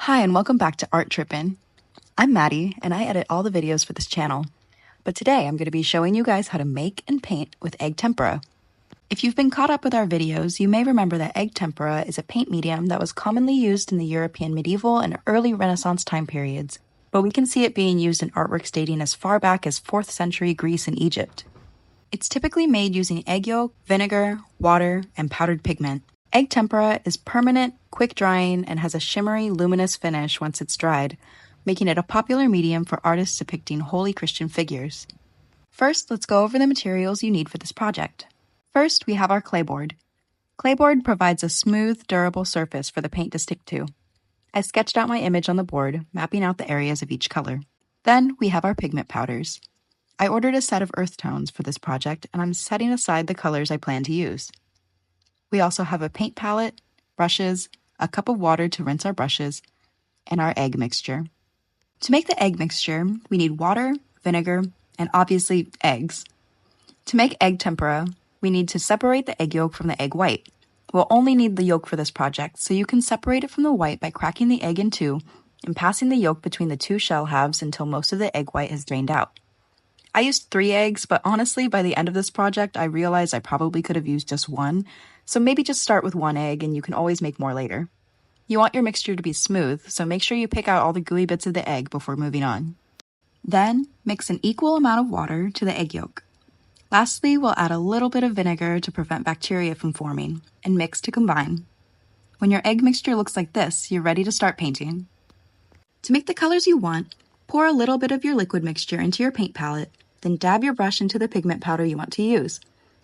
Hi, and welcome back to Art Trippin. I'm Maddie, and I edit all the videos for this channel. But today I'm going to be showing you guys how to make and paint with egg tempera. If you've been caught up with our videos, you may remember that egg tempera is a paint medium that was commonly used in the European medieval and early Renaissance time periods, but we can see it being used in artworks dating as far back as 4th century Greece and Egypt. It's typically made using egg yolk, vinegar, water, and powdered pigment. Egg tempera is permanent, quick-drying, and has a shimmery, luminous finish once it's dried, making it a popular medium for artists depicting holy Christian figures. First, let's go over the materials you need for this project. First, we have our clayboard. Clayboard provides a smooth, durable surface for the paint to stick to. I sketched out my image on the board, mapping out the areas of each color. Then, we have our pigment powders. I ordered a set of earth tones for this project, and I'm setting aside the colors I plan to use. We also have a paint palette, brushes, a cup of water to rinse our brushes, and our egg mixture. To make the egg mixture, we need water, vinegar, and obviously eggs. To make egg tempera, we need to separate the egg yolk from the egg white. We'll only need the yolk for this project, so you can separate it from the white by cracking the egg in two and passing the yolk between the two shell halves until most of the egg white has drained out. I used 3 eggs, but honestly, by the end of this project, I realized I probably could have used just 1, so maybe just start with 1 egg and you can always make more later. You want your mixture to be smooth, so make sure you pick out all the gooey bits of the egg before moving on. Then, mix an equal amount of water to the egg yolk. Lastly, we'll add a little bit of vinegar to prevent bacteria from forming, and mix to combine. When your egg mixture looks like this, you're ready to start painting. To make the colors you want, pour a little bit of your liquid mixture into your paint palette, then dab your brush into the pigment powder you want to use,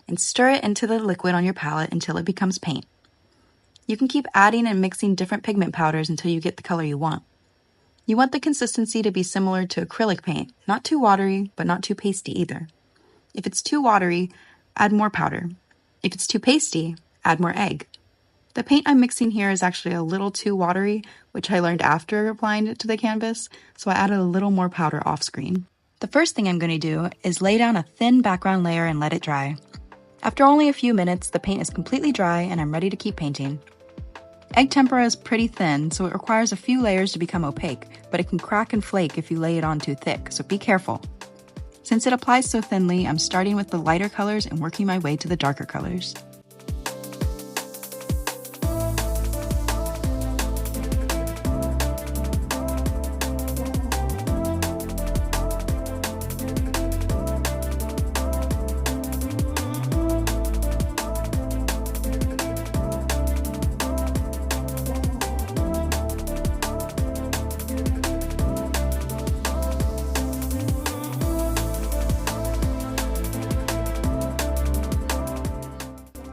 and stir it into the liquid on your palette until it becomes paint. You can keep adding and mixing different pigment powders until you get the color you want. You want the consistency to be similar to acrylic paint, not too watery, but not too pasty either. If it's too watery, add more powder. If it's too pasty, add more egg. The paint I'm mixing here is actually a little too watery, which I learned after applying it to the canvas, so I added a little more powder off screen. The first thing I'm going to do is lay down a thin background layer and let it dry. After only a few minutes, the paint is completely dry and I'm ready to keep painting. Egg tempera is pretty thin, so it requires a few layers to become opaque, but it can crack and flake if you lay it on too thick, so be careful. Since it applies so thinly, I'm starting with the lighter colors and working my way to the darker colors.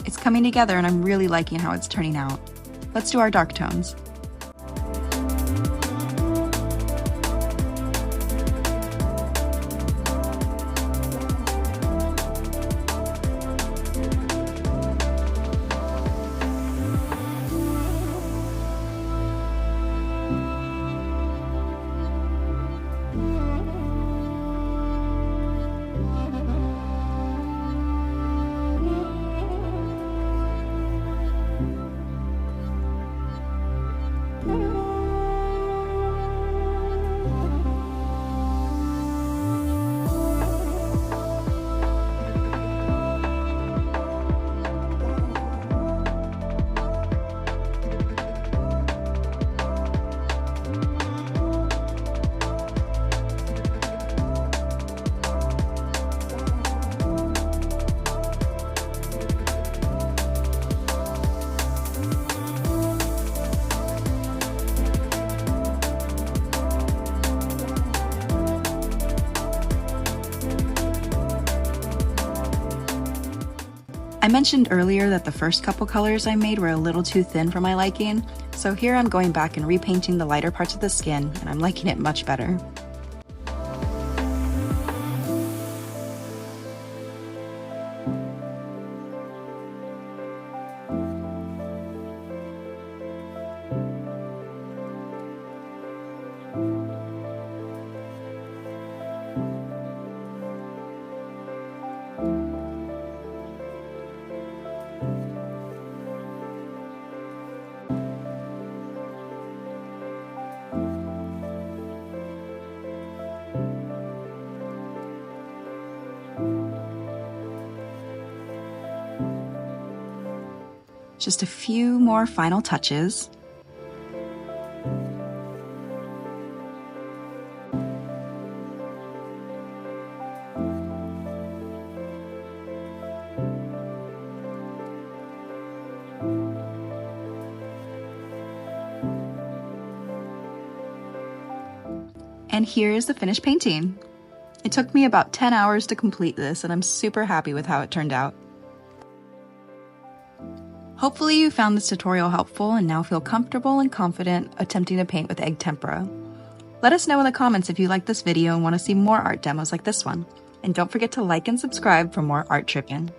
It's coming together and I'm really liking how it's turning out. Let's do our dark tones. I mentioned earlier that the first couple colors I made were a little too thin for my liking, so here I'm going back and repainting the lighter parts of the skin, and I'm liking it much better. Just a few more final touches. And here is the finished painting. It took me about 10 hours to complete this, and I'm super happy with how it turned out. Hopefully you found this tutorial helpful and now feel comfortable and confident attempting to paint with egg tempera. Let us know in the comments if you like this video and want to see more art demos like this one. And don't forget to like and subscribe for more art tripping.